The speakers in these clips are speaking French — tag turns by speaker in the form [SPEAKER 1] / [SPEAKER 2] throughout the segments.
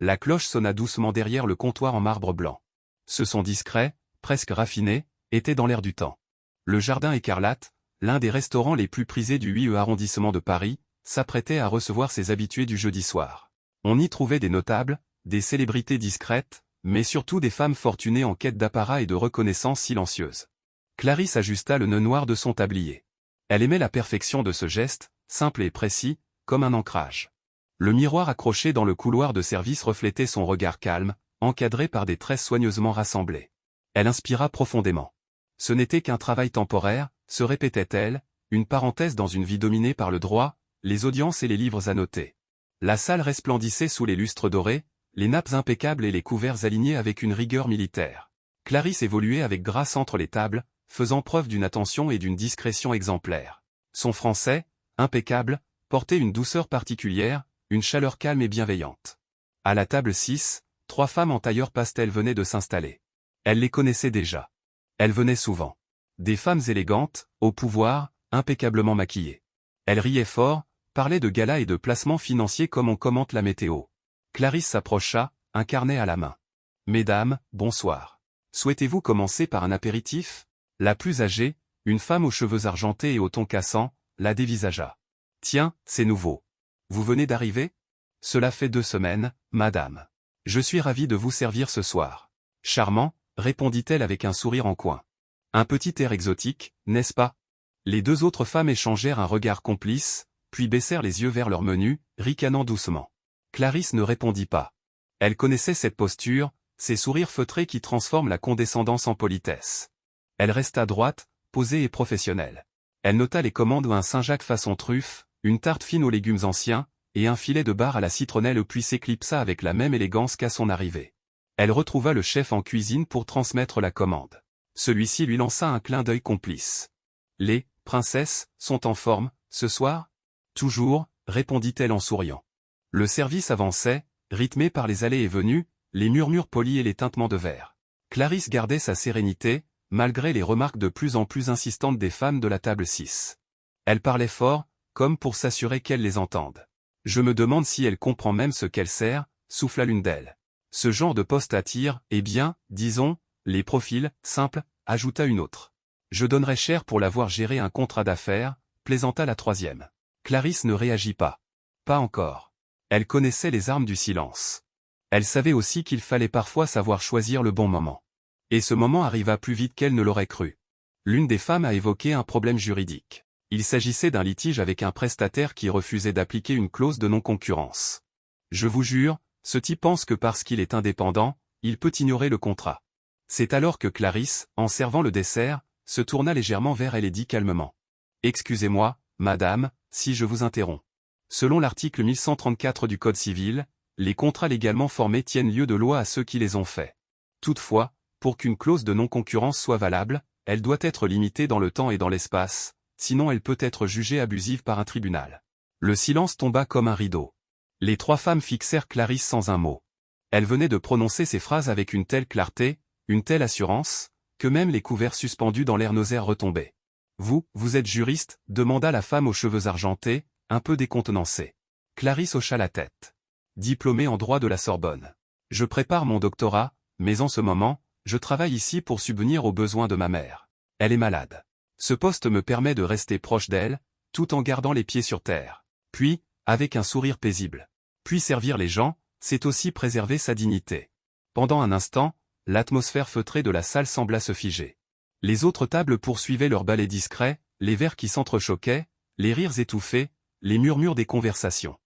[SPEAKER 1] La cloche sonna doucement derrière le comptoir en marbre blanc. Ce son discret, presque raffiné, était dans l'air du temps. Le Jardin Écarlate, l'un des restaurants les plus prisés du 8e arrondissement de Paris, s'apprêtait à recevoir ses habitués du jeudi soir. On y trouvait des notables, des célébrités discrètes, mais surtout des femmes fortunées en quête d'apparat et de reconnaissance silencieuse. Clarisse ajusta le nœud noir de son tablier. Elle aimait la perfection de ce geste, simple et précis, comme un ancrage. Le miroir accroché dans le couloir de service reflétait son regard calme, encadré par des tresses soigneusement rassemblées. Elle inspira profondément. Ce n'était qu'un travail temporaire, se répétait-elle, une parenthèse dans une vie dominée par le droit, les audiences et les livres annotés. La salle resplendissait sous les lustres dorés, les nappes impeccables et les couverts alignés avec une rigueur militaire. Clarisse évoluait avec grâce entre les tables, faisant preuve d'une attention et d'une discrétion exemplaires. Son français, impeccable, portait une douceur particulière, une chaleur calme et bienveillante. À la table 6, 3 femmes en tailleur pastel venaient de s'installer. Elle les connaissait déjà. Elles venaient souvent. Des femmes élégantes, au pouvoir, impeccablement maquillées. Elles riaient fort, parlaient de gala et de placements financiers comme on commente la météo. Clarisse s'approcha, un carnet à la main. « Mesdames, bonsoir. Souhaitez-vous commencer par un apéritif ?» La plus âgée, une femme aux cheveux argentés et au ton cassant, la dévisagea. « Tiens, c'est nouveau. Vous venez d'arriver ? Cela fait 2 semaines, madame. Je suis ravie de vous servir ce soir. »« Charmant, » répondit-elle avec un sourire en coin. « Un petit air exotique, n'est-ce pas ?» Les 2 autres femmes échangèrent un regard complice, puis baissèrent les yeux vers leur menu, ricanant doucement. Clarisse ne répondit pas. Elle connaissait cette posture, ces sourires feutrés qui transforment la condescendance en politesse. Elle resta droite, posée et professionnelle. Elle nota les commandes un Saint-Jacques façon truffe, une tarte fine aux légumes anciens, et un filet de bar à la citronnelle puis s'éclipsa avec la même élégance qu'à son arrivée. Elle retrouva le chef en cuisine pour transmettre la commande. Celui-ci lui lança un clin d'œil complice. « Les princesses sont en forme, ce soir ?» « Toujours, » répondit-elle en souriant. Le service avançait, rythmé par les allées et venues, les murmures polis et les tintements de verre. Clarisse gardait sa sérénité, malgré les remarques de plus en plus insistantes des femmes de la table 6. Elle parlait fort, comme pour s'assurer qu'elles les entendent. « Je me demande si elle comprend même ce qu'elle sert », souffla l'une d'elles. « Ce genre de poste attire, eh bien, disons, les profils, simples, » ajouta une autre. « Je donnerais cher pour la voir gérer un contrat d'affaires », plaisanta la troisième. Clarisse ne réagit pas. Pas encore. Elle connaissait les armes du silence. Elle savait aussi qu'il fallait parfois savoir choisir le bon moment. Et ce moment arriva plus vite qu'elle ne l'aurait cru. L'une des femmes a évoqué un problème juridique. Il s'agissait d'un litige avec un prestataire qui refusait d'appliquer une clause de non-concurrence. « Je vous jure, ce type pense que parce qu'il est indépendant, il peut ignorer le contrat. » C'est alors que Clarisse, en servant le dessert, se tourna légèrement vers elle et dit calmement. « Excusez-moi, madame, si je vous interromps. Selon l'article 1134 du Code civil, les contrats légalement formés tiennent lieu de loi à ceux qui les ont faits. Toutefois, pour qu'une clause de non-concurrence soit valable, elle doit être limitée dans le temps et dans l'espace, sinon elle peut être jugée abusive par un tribunal. » Le silence tomba comme un rideau. Les 3 femmes fixèrent Clarisse sans un mot. Elle venait de prononcer ces phrases avec une telle clarté, une telle assurance, que même les couverts suspendus dans l'air n'osèrent retomber. « Vous êtes juriste ?» demanda la femme aux cheveux argentés, un peu décontenancée. Clarisse hocha la tête. « Diplômée en droit de la Sorbonne. Je prépare mon doctorat, mais en ce moment, je travaille ici pour subvenir aux besoins de ma mère. Elle est malade. Ce poste me permet de rester proche d'elle, tout en gardant les pieds sur terre. Puis, avec un sourire paisible. Puis servir les gens, c'est aussi préserver sa dignité. » Pendant un instant, l'atmosphère feutrée de la salle sembla se figer. Les autres tables poursuivaient leur ballet discret, les verres qui s'entrechoquaient, les rires étouffés, les murmures des conversations.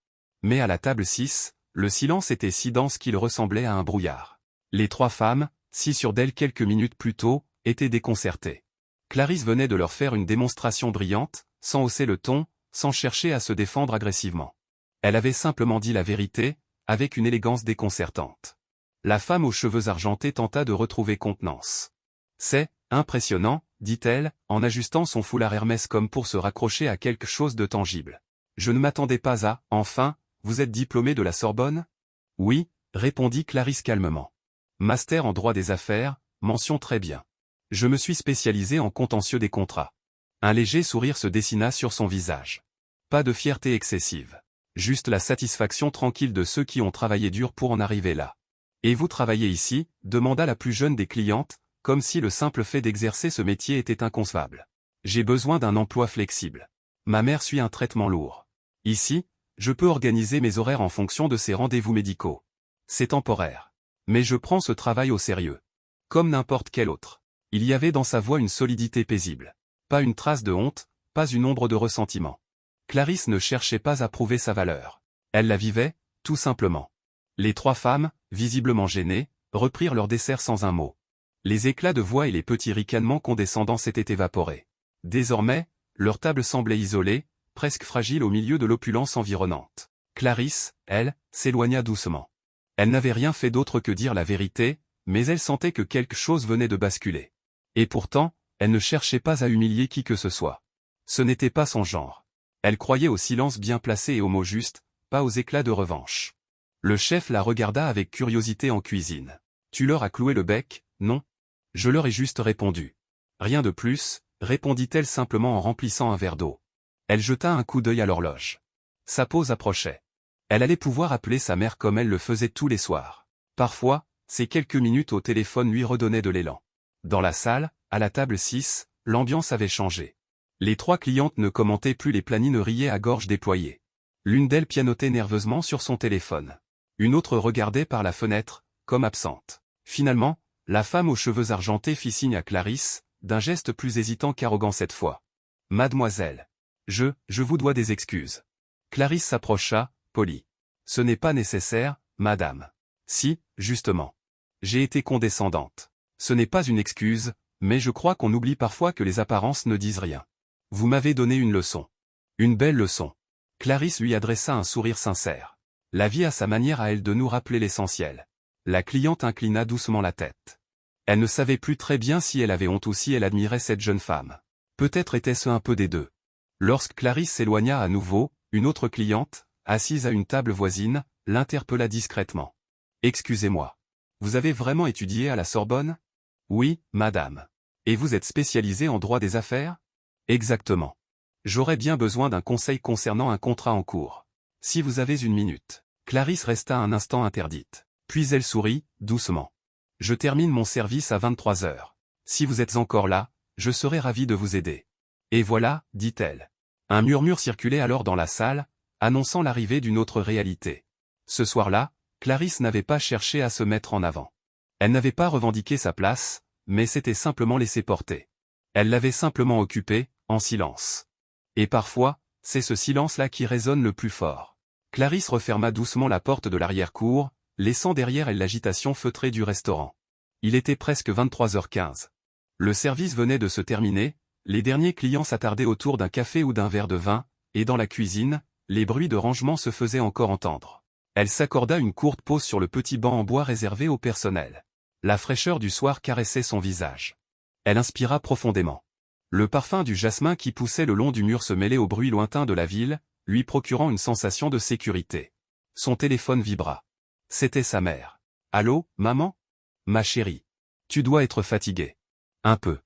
[SPEAKER 1] Mais à la table 6, le silence était si dense qu'il ressemblait à un brouillard. Les 3 femmes, si sûres d'elles quelques minutes plus tôt, étaient déconcertées. Clarisse venait de leur faire une démonstration brillante, sans hausser le ton, sans chercher à se défendre agressivement. Elle avait simplement dit la vérité, avec une élégance déconcertante. La femme aux cheveux argentés tenta de retrouver contenance. « C'est impressionnant, » dit-elle, en ajustant son foulard Hermès comme pour se raccrocher à quelque chose de tangible. « Je ne m'attendais pas à, enfin, vous êtes diplômé de la Sorbonne ?»« Oui, » répondit Clarisse calmement. « Master en droit des affaires, mention très bien. Je me suis spécialisé en contentieux des contrats. » Un léger sourire se dessina sur son visage. Pas de fierté excessive. Juste la satisfaction tranquille de ceux qui ont travaillé dur pour en arriver là. Et vous travaillez ici, demanda la plus jeune des clientes, comme si le simple fait d'exercer ce métier était inconcevable. J'ai besoin d'un emploi flexible. Ma mère suit un traitement lourd. Ici, je peux organiser mes horaires en fonction de ses rendez-vous médicaux. C'est temporaire. Mais je prends ce travail au sérieux. Comme n'importe quel autre. Il y avait dans sa voix une solidité paisible. Pas une trace de honte, pas une ombre de ressentiment. Clarisse ne cherchait pas à prouver sa valeur. Elle la vivait, tout simplement. Les trois femmes, visiblement gênées, reprirent leur dessert sans un mot. Les éclats de voix et les petits ricanements condescendants s'étaient évaporés. Désormais, leur table semblait isolée, presque fragile au milieu de l'opulence environnante. Clarisse, elle, s'éloigna doucement. Elle n'avait rien fait d'autre que dire la vérité, mais elle sentait que quelque chose venait de basculer. Et pourtant, elle ne cherchait pas à humilier qui que ce soit. Ce n'était pas son genre. Elle croyait au silence bien placé et aux mots justes, pas aux éclats de revanche. Le chef la regarda avec curiosité en cuisine. « Tu leur as cloué le bec, non ?» Je leur ai juste répondu. « Rien de plus », répondit-elle simplement en remplissant un verre d'eau. Elle jeta un coup d'œil à l'horloge. Sa pause approchait. Elle allait pouvoir appeler sa mère comme elle le faisait tous les soirs. Parfois, ces quelques minutes au téléphone lui redonnaient de l'élan. Dans la salle, à la table 6, l'ambiance avait changé. Les trois clientes ne commentaient plus les planines, riaient à gorge déployée. L'une d'elles pianotait nerveusement sur son téléphone. Une autre regardait par la fenêtre, comme absente. Finalement, la femme aux cheveux argentés fit signe à Clarisse, d'un geste plus hésitant qu'arrogant cette fois. « Mademoiselle. Je vous dois des excuses. » Clarisse s'approcha, polie. « Ce n'est pas nécessaire, madame. » « Si, justement. J'ai été condescendante. Ce n'est pas une excuse, mais je crois qu'on oublie parfois que les apparences ne disent rien. Vous m'avez donné une leçon. Une belle leçon. » Clarisse lui adressa un sourire sincère. La vie a sa manière à elle de nous rappeler l'essentiel. La cliente inclina doucement la tête. Elle ne savait plus très bien si elle avait honte ou si elle admirait cette jeune femme. Peut-être était-ce un peu des deux. Lorsque Clarisse s'éloigna à nouveau, une autre cliente, assise à une table voisine, l'interpella discrètement. « Excusez-moi. Vous avez vraiment étudié à la Sorbonne ? » « Oui, madame. Et vous êtes spécialisée en droit des affaires ? » « Exactement. J'aurais bien besoin d'un conseil concernant un contrat en cours. Si vous avez une minute. » Clarisse resta un instant interdite. Puis elle sourit, doucement. « Je termine mon service à 23 heures. Si vous êtes encore là, je serai ravie de vous aider. » Et voilà, dit-elle. Un murmure circulait alors dans la salle, annonçant l'arrivée d'une autre réalité. Ce soir-là, Clarisse n'avait pas cherché à se mettre en avant. Elle n'avait pas revendiqué sa place, mais s'était simplement laissée porter. Elle l'avait simplement occupée, en silence. Et parfois, c'est ce silence-là qui résonne le plus fort. Clarisse referma doucement la porte de l'arrière-cour, laissant derrière elle l'agitation feutrée du restaurant. Il était presque 23h15. Le service venait de se terminer, les derniers clients s'attardaient autour d'un café ou d'un verre de vin, et dans la cuisine, les bruits de rangement se faisaient encore entendre. Elle s'accorda une courte pause sur le petit banc en bois réservé au personnel. La fraîcheur du soir caressait son visage. Elle inspira profondément. Le parfum du jasmin qui poussait le long du mur se mêlait au bruit lointain de la ville, lui procurant une sensation de sécurité. Son téléphone vibra. C'était sa mère. « Allô, maman ? Ma chérie. Tu dois être fatiguée. Un peu.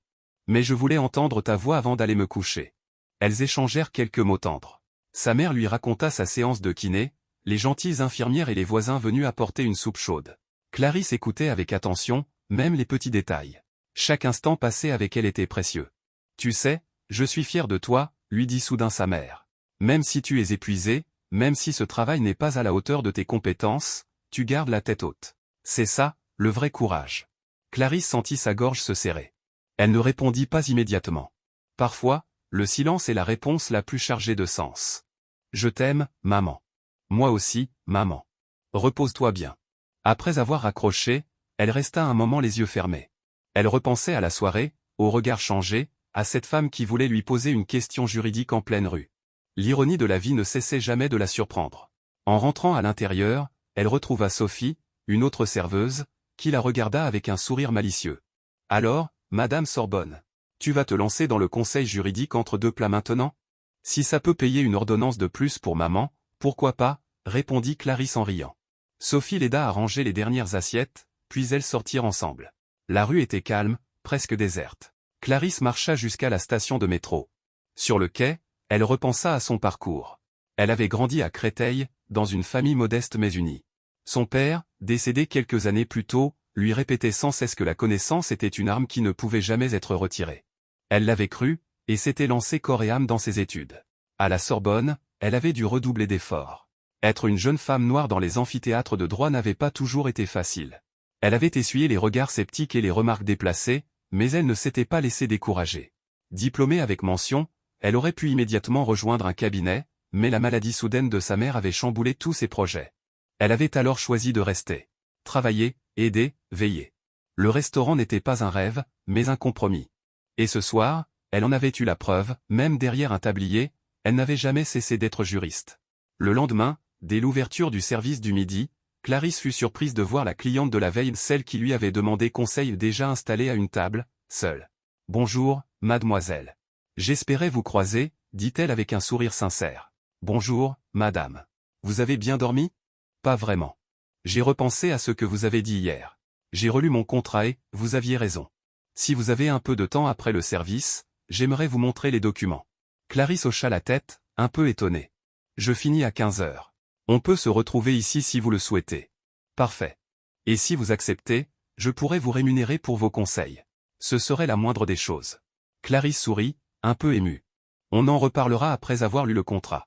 [SPEAKER 1] Mais je voulais entendre ta voix avant d'aller me coucher. » Elles échangèrent quelques mots tendres. Sa mère lui raconta sa séance de kiné, les gentilles infirmières et les voisins venus apporter une soupe chaude. Clarisse écoutait avec attention, même les petits détails. Chaque instant passé avec elle était précieux. « Tu sais, je suis fière de toi, » lui dit soudain sa mère. « Même si tu es épuisée, même si ce travail n'est pas à la hauteur de tes compétences, tu gardes la tête haute. C'est ça, le vrai courage. » Clarisse sentit sa gorge se serrer. Elle ne répondit pas immédiatement. Parfois, le silence est la réponse la plus chargée de sens. « Je t'aime, maman. »« Moi aussi, maman. Repose-toi bien. » Après avoir raccroché, elle resta un moment les yeux fermés. Elle repensait à la soirée, au regard changé, à cette femme qui voulait lui poser une question juridique en pleine rue. L'ironie de la vie ne cessait jamais de la surprendre. En rentrant à l'intérieur, elle retrouva Sophie, une autre serveuse, qui la regarda avec un sourire malicieux. « Alors, Madame Sorbonne, tu vas te lancer dans le conseil juridique entre deux plats maintenant ? Si ça peut payer une ordonnance de plus pour maman, pourquoi pas ?» répondit Clarisse en riant. Sophie l'aida à ranger les dernières assiettes, puis elles sortirent ensemble. La rue était calme, presque déserte. Clarisse marcha jusqu'à la station de métro. Sur le quai, elle repensa à son parcours. Elle avait grandi à Créteil, dans une famille modeste mais unie. Son père, décédé quelques années plus tôt, lui répétait sans cesse que la connaissance était une arme qui ne pouvait jamais être retirée. Elle l'avait cru, et s'était lancée corps et âme dans ses études. À la Sorbonne, elle avait dû redoubler d'efforts. Être une jeune femme noire dans les amphithéâtres de droit n'avait pas toujours été facile. Elle avait essuyé les regards sceptiques et les remarques déplacées, mais elle ne s'était pas laissée décourager. Diplômée avec mention, elle aurait pu immédiatement rejoindre un cabinet, mais la maladie soudaine de sa mère avait chamboulé tous ses projets. Elle avait alors choisi de rester. Travailler, aider, veiller. Le restaurant n'était pas un rêve, mais un compromis. Et ce soir, elle en avait eu la preuve, même derrière un tablier, elle n'avait jamais cessé d'être juriste. Le lendemain, dès l'ouverture du service du midi, Clarisse fut surprise de voir la cliente de la veille, celle qui lui avait demandé conseil, déjà installée à une table, seule. « Bonjour, mademoiselle. J'espérais vous croiser, » dit-elle avec un sourire sincère. « Bonjour, madame. Vous avez bien dormi ? » « Pas vraiment. J'ai repensé à ce que vous avez dit hier. J'ai relu mon contrat et, vous aviez raison. Si vous avez un peu de temps après le service, j'aimerais vous montrer les documents. » Clarisse hocha la tête, un peu étonnée. « Je finis à 15 heures. On peut se retrouver ici si vous le souhaitez. » « Parfait. Et si vous acceptez, je pourrais vous rémunérer pour vos conseils. Ce serait la moindre des choses. » Clarisse sourit, un peu émue. « On en reparlera après avoir lu le contrat. »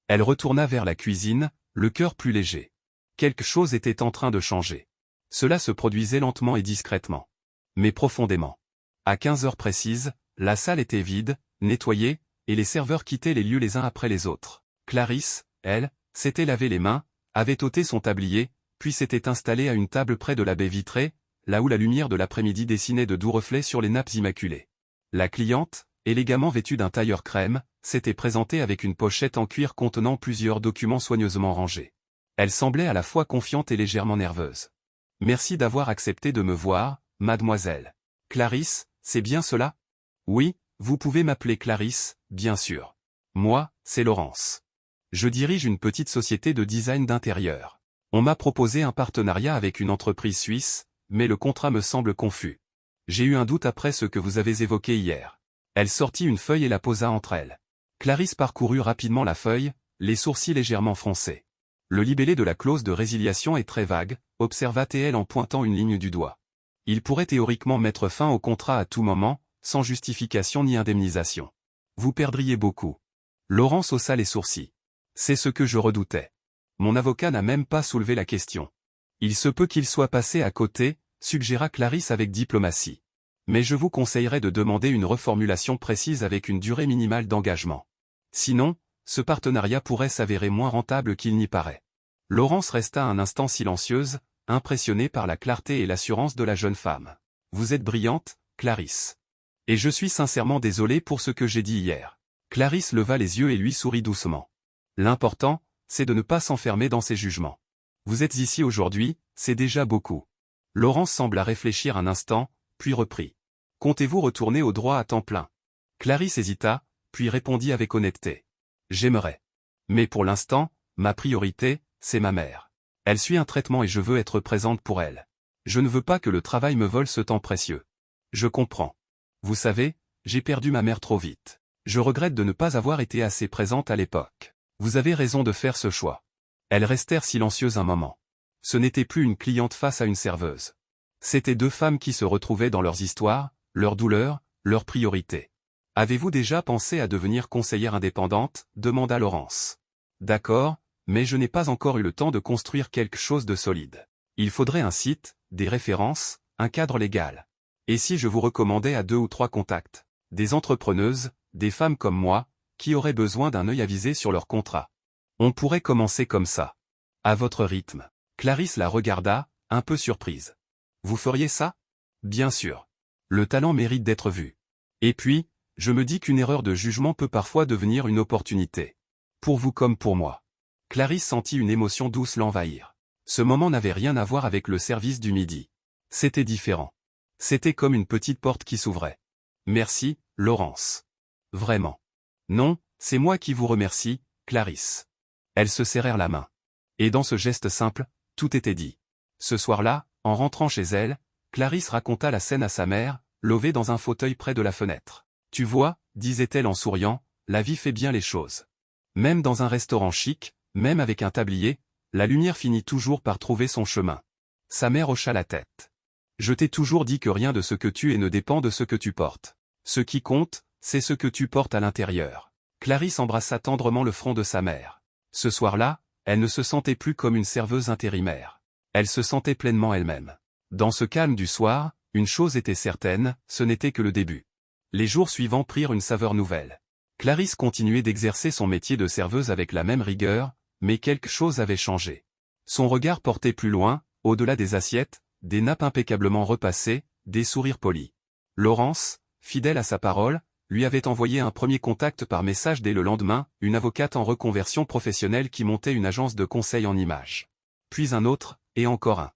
[SPEAKER 1] Elle retourna vers la cuisine, le cœur plus léger. Quelque chose était en train de changer. Cela se produisait lentement et discrètement. Mais profondément. À 15 heures précises, la salle était vide, nettoyée, et les serveurs quittaient les lieux les uns après les autres. Clarisse, elle, s'était lavé les mains, avait ôté son tablier, puis s'était installée à une table près de la baie vitrée, là où la lumière de l'après-midi dessinait de doux reflets sur les nappes immaculées. La cliente, élégamment vêtue d'un tailleur crème, s'était présentée avec une pochette en cuir contenant plusieurs documents soigneusement rangés. Elle semblait à la fois confiante et légèrement nerveuse. « Merci d'avoir accepté de me voir, mademoiselle. Clarisse, c'est bien cela ? » « Oui, vous pouvez m'appeler Clarisse, bien sûr. Moi, c'est Laurence. Je dirige une petite société de design d'intérieur. On m'a proposé un partenariat avec une entreprise suisse, mais le contrat me semble confus. J'ai eu un doute après ce que vous avez évoqué hier. » Elle sortit une feuille et la posa entre elles. Clarisse parcourut rapidement la feuille, les sourcils légèrement froncés. « Le libellé de la clause de résiliation est très vague, » observa-t-elle en pointant une ligne du doigt. « Il pourrait théoriquement mettre fin au contrat à tout moment, sans justification ni indemnisation. Vous perdriez beaucoup. » Laurence haussa les sourcils. « C'est ce que je redoutais. Mon avocat n'a même pas soulevé la question. Il se peut qu'il soit passé à côté, » suggéra Clarisse avec diplomatie. « Mais je vous conseillerais de demander une reformulation précise avec une durée minimale d'engagement. Sinon, ce partenariat pourrait s'avérer moins rentable qu'il n'y paraît. » Laurence resta un instant silencieuse, impressionnée par la clarté et l'assurance de la jeune femme. « Vous êtes brillante, Clarisse. Et je suis sincèrement désolé pour ce que j'ai dit hier. » Clarisse leva les yeux et lui sourit doucement. « L'important, c'est de ne pas s'enfermer dans ses jugements. Vous êtes ici aujourd'hui, c'est déjà beaucoup. » Laurence sembla réfléchir un instant, puis reprit. « Comptez-vous retourner au droit à temps plein ? » Clarisse hésita, puis répondit avec honnêteté. « J'aimerais. Mais pour l'instant, ma priorité, c'est ma mère. Elle suit un traitement et je veux être présente pour elle. Je ne veux pas que le travail me vole ce temps précieux. Je comprends. Vous savez, j'ai perdu ma mère trop vite. Je regrette de ne pas avoir été assez présente à l'époque. Vous avez raison de faire ce choix. » Elles restèrent silencieuses un moment. Ce n'était plus une cliente face à une serveuse. C'étaient deux femmes qui se retrouvaient dans leurs histoires, leurs douleurs, leurs priorités. « Avez-vous déjà pensé à devenir conseillère indépendante ?» demanda Laurence. « D'accord, mais je n'ai pas encore eu le temps de construire quelque chose de solide. Il faudrait un site, des références, un cadre légal. Et si je vous recommandais à 2 ou 3 contacts, des entrepreneuses, des femmes comme moi, qui auraient besoin d'un œil avisé sur leur contrat? On pourrait commencer comme ça. À votre rythme. » Clarisse la regarda, un peu surprise. « Vous feriez ça ? » ?»« Bien sûr. Le talent mérite d'être vu. Et puis, je me dis qu'une erreur de jugement peut parfois devenir une opportunité. Pour vous comme pour moi. » Clarisse sentit une émotion douce l'envahir. Ce moment n'avait rien à voir avec le service du midi. C'était différent. C'était comme une petite porte qui s'ouvrait. « Merci, Laurence. Vraiment. »« Non, c'est moi qui vous remercie, Clarisse. » Elles se serrèrent la main. Et dans ce geste simple, tout était dit. Ce soir-là, en rentrant chez elle, Clarisse raconta la scène à sa mère, levée dans un fauteuil près de la fenêtre. « Tu vois, disait-elle en souriant, la vie fait bien les choses. Même dans un restaurant chic, même avec un tablier, la lumière finit toujours par trouver son chemin. Sa mère hocha la tête. Je t'ai toujours dit que rien de ce que tu es ne dépend de ce que tu portes. Ce qui compte, c'est ce que tu portes à l'intérieur. Clarisse embrassa tendrement le front de sa mère. Ce soir-là, elle ne se sentait plus comme une serveuse intérimaire. Elle se sentait pleinement elle-même. Dans ce calme du soir, une chose était certaine, ce n'était que le début. Les jours suivants prirent une saveur nouvelle. Clarisse continuait d'exercer son métier de serveuse avec la même rigueur, mais quelque chose avait changé. Son regard portait plus loin, au-delà des assiettes, des nappes impeccablement repassées, des sourires polis. Laurence, fidèle à sa parole, lui avait envoyé un premier contact par message dès le lendemain, une avocate en reconversion professionnelle qui montait une agence de conseil en images. Puis un autre, et encore un.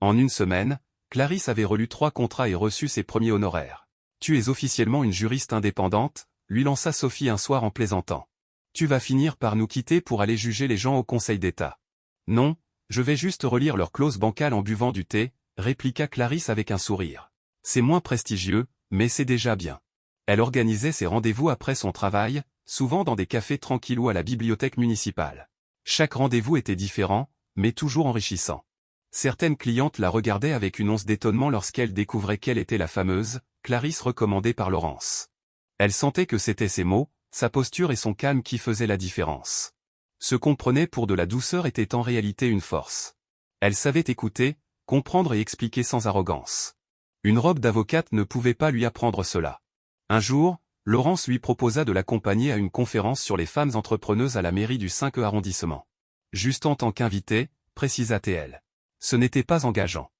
[SPEAKER 1] En une semaine, Clarisse avait relu 3 contrats et reçu ses premiers honoraires. « Tu es officiellement une juriste indépendante », lui lança Sophie un soir en plaisantant. « Tu vas finir par nous quitter pour aller juger les gens au Conseil d'État. »« Non, je vais juste relire leurs clauses bancales en buvant du thé », répliqua Clarisse avec un sourire. « C'est moins prestigieux, mais c'est déjà bien. » Elle organisait ses rendez-vous après son travail, souvent dans des cafés tranquilles ou à la bibliothèque municipale. Chaque rendez-vous était différent, mais toujours enrichissant. Certaines clientes la regardaient avec une once d'étonnement lorsqu'elles découvraient qu'elle était la fameuse Clarisse recommandée par Laurence. Elle sentait que c'était ses mots, sa posture et son calme qui faisaient la différence. Ce qu'on prenait pour de la douceur était en réalité une force. Elle savait écouter, comprendre et expliquer sans arrogance. Une robe d'avocate ne pouvait pas lui apprendre cela. Un jour, Laurence lui proposa de l'accompagner à une conférence sur les femmes entrepreneuses à la mairie du 5e arrondissement. Juste en tant qu'invitée, précisa-t-elle. Ce n'était pas engageant.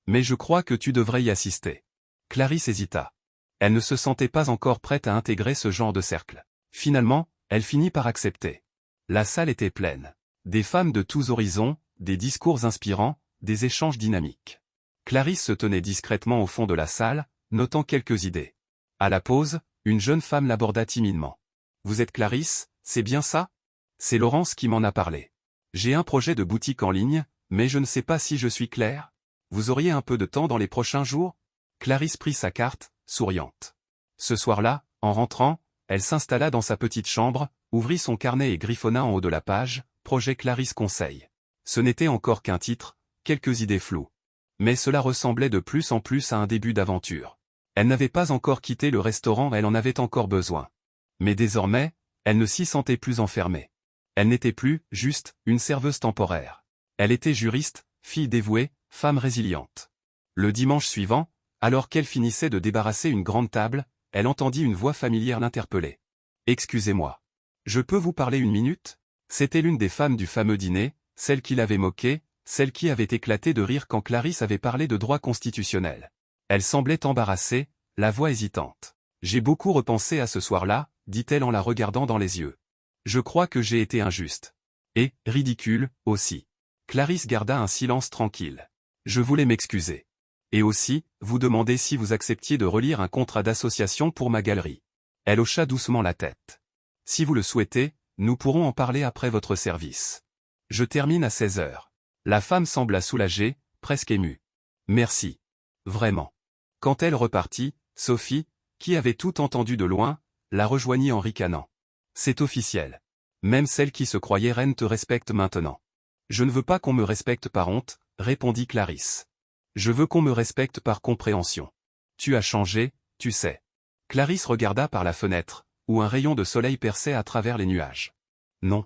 [SPEAKER 1] Mais je crois que tu devrais y assister. Clarisse hésita. Elle ne se sentait pas encore prête à intégrer ce genre de cercle. Finalement, elle finit par accepter. La salle était pleine. Des femmes de tous horizons, des discours inspirants, des échanges dynamiques. Clarisse se tenait discrètement au fond de la salle, notant quelques idées. À la pause, une jeune femme l'aborda timidement. « Vous êtes Clarisse, c'est bien ça ? C'est Laurence qui m'en a parlé. J'ai un projet de boutique en ligne, mais je ne sais pas si je suis claire. Vous auriez un peu de temps dans les prochains jours ?» Clarisse prit sa carte, souriante. Ce soir-là, en rentrant, elle s'installa dans sa petite chambre, ouvrit son carnet et griffonna en haut de la page « Projet Clarisse Conseil ». Ce n'était encore qu'un titre, quelques idées floues. Mais cela ressemblait de plus en plus à un début d'aventure. Elle n'avait pas encore quitté le restaurant, elle en avait encore besoin. Mais désormais, elle ne s'y sentait plus enfermée. Elle n'était plus, juste, une serveuse temporaire. Elle était juriste, fille dévouée, femme résiliente. Le dimanche suivant, alors qu'elle finissait de débarrasser une grande table, elle entendit une voix familière l'interpeller. « Excusez-moi. Je peux vous parler une minute ?» C'était l'une des femmes du fameux dîner, celle qui l'avait moquée, celle qui avait éclaté de rire quand Clarisse avait parlé de droit constitutionnel. Elle semblait embarrassée, la voix hésitante. « J'ai beaucoup repensé à ce soir-là, » dit-elle en la regardant dans les yeux. « Je crois que j'ai été injuste. Et, ridicule, aussi. » Clarisse garda un silence tranquille. « Je voulais m'excuser. Et aussi, vous demander si vous acceptiez de relire un contrat d'association pour ma galerie. » Elle hocha doucement la tête. « Si vous le souhaitez, nous pourrons en parler après votre service. Je termine à 16 heures. » La femme sembla soulagée, presque émue. « Merci. Vraiment. » Quand elle repartit, Sophie, qui avait tout entendu de loin, la rejoignit en ricanant. « C'est officiel. Même celle qui se croyait reine te respecte maintenant. »« Je ne veux pas qu'on me respecte par honte, » répondit Clarisse. « Je veux qu'on me respecte par compréhension. Tu as changé, tu sais. » Clarisse regarda par la fenêtre, où un rayon de soleil perçait à travers les nuages. « Non.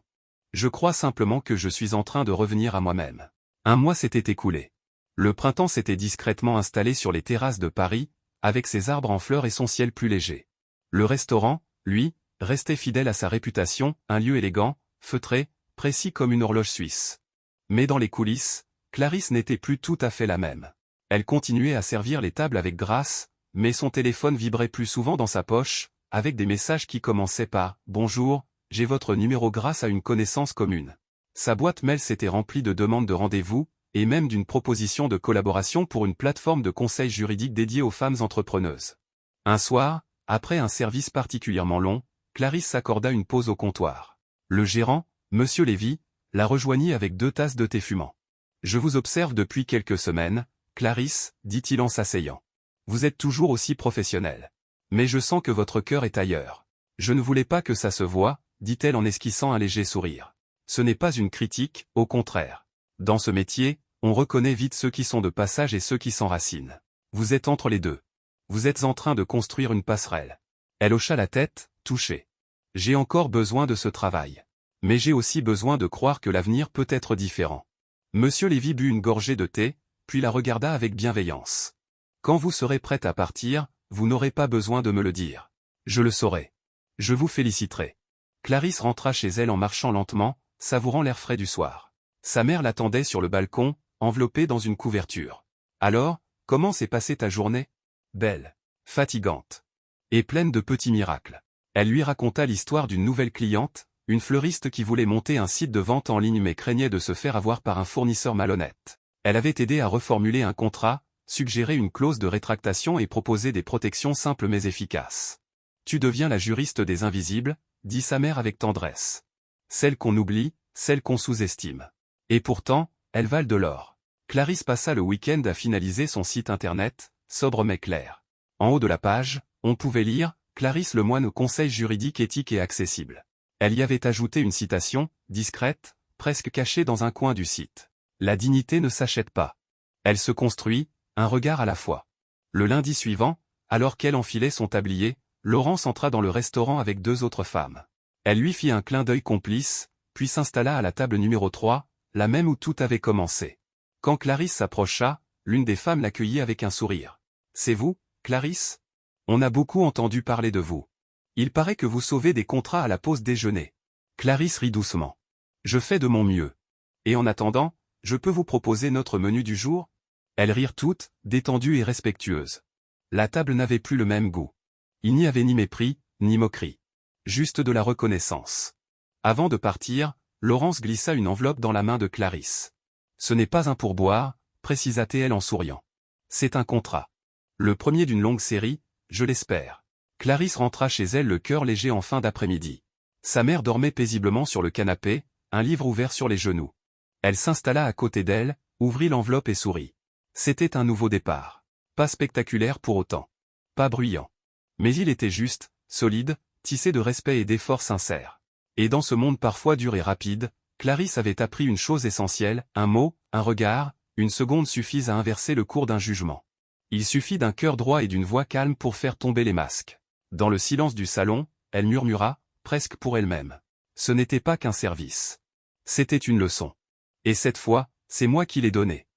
[SPEAKER 1] Je crois simplement que je suis en train de revenir à moi-même. » Un mois s'était écoulé. Le printemps s'était discrètement installé sur les terrasses de Paris, avec ses arbres en fleurs et son ciel plus léger. Le restaurant, lui, restait fidèle à sa réputation, un lieu élégant, feutré, précis comme une horloge suisse. Mais dans les coulisses, Clarisse n'était plus tout à fait la même. Elle continuait à servir les tables avec grâce, mais son téléphone vibrait plus souvent dans sa poche, avec des messages qui commençaient par « Bonjour, j'ai votre numéro grâce à une connaissance commune ». Sa boîte mail s'était remplie de demandes de rendez-vous, et même d'une proposition de collaboration pour une plateforme de conseil juridique dédiée aux femmes entrepreneuses. Un soir, après un service particulièrement long, Clarisse s'accorda une pause au comptoir. Le gérant, Monsieur Lévy, la rejoignit avec 2 tasses de thé fumant. « Je vous observe depuis quelques semaines, Clarisse, dit-il en s'asseyant. Vous êtes toujours aussi professionnelle. Mais je sens que votre cœur est ailleurs. Je ne voulais pas que ça se voie, dit-elle en esquissant un léger sourire. Ce n'est pas une critique, au contraire. Dans ce métier, on reconnaît vite ceux qui sont de passage et ceux qui s'enracinent. Vous êtes entre les deux. Vous êtes en train de construire une passerelle. Elle hocha la tête, touchée. J'ai encore besoin de ce travail. Mais j'ai aussi besoin de croire que l'avenir peut être différent. Monsieur Lévy but une gorgée de thé, puis la regarda avec bienveillance. Quand vous serez prête à partir, vous n'aurez pas besoin de me le dire. Je le saurai. Je vous féliciterai. Clarisse rentra chez elle en marchant lentement, savourant l'air frais du soir. Sa mère l'attendait sur le balcon, enveloppée dans une couverture. Alors, comment s'est passée ta journée? Belle, fatigante, et pleine de petits miracles. Elle lui raconta l'histoire d'une nouvelle cliente, une fleuriste qui voulait monter un site de vente en ligne mais craignait de se faire avoir par un fournisseur malhonnête. Elle avait aidé à reformuler un contrat, suggéré une clause de rétractation et proposé des protections simples mais efficaces. Tu deviens la juriste des invisibles, dit sa mère avec tendresse. Celle qu'on oublie, celle qu'on sous-estime. Et pourtant, elles valent de l'or. Clarisse passa le week-end à finaliser son site internet, sobre mais clair. En haut de la page, on pouvait lire « Clarisse Lemoine, conseil juridique éthique et accessible ». Elle y avait ajouté une citation, discrète, presque cachée dans un coin du site. La dignité ne s'achète pas. Elle se construit, un regard à la fois. Le lundi suivant, alors qu'elle enfilait son tablier, Laurence entra dans le restaurant avec 2 autres femmes. Elle lui fit un clin d'œil complice, puis s'installa à la table numéro 3, la même où tout avait commencé. Quand Clarisse s'approcha, l'une des femmes l'accueillit avec un sourire. « C'est vous, Clarisse? On a beaucoup entendu parler de vous. Il paraît que vous sauvez des contrats à la pause déjeuner. » Clarisse rit doucement. « Je fais de mon mieux. Et en attendant, je peux vous proposer notre menu du jour ?» Elles rirent toutes, détendues et respectueuses. La table n'avait plus le même goût. Il n'y avait ni mépris, ni moquerie. Juste de la reconnaissance. Avant de partir, Laurence glissa une enveloppe dans la main de Clarisse. « Ce n'est pas un pourboire, précisa-t-elle en souriant. C'est un contrat. Le premier d'une longue série, je l'espère. » Clarisse rentra chez elle le cœur léger en fin d'après-midi. Sa mère dormait paisiblement sur le canapé, un livre ouvert sur les genoux. Elle s'installa à côté d'elle, ouvrit l'enveloppe et sourit. C'était un nouveau départ. Pas spectaculaire pour autant. Pas bruyant. Mais il était juste, solide, tissé de respect et d'efforts sincères. Et dans ce monde parfois dur et rapide, Clarisse avait appris une chose essentielle, un mot, un regard, une seconde suffisent à inverser le cours d'un jugement. Il suffit d'un cœur droit et d'une voix calme pour faire tomber les masques. Dans le silence du salon, elle murmura, presque pour elle-même. Ce n'était pas qu'un service. C'était une leçon. Et cette fois, c'est moi qui l'ai donnée.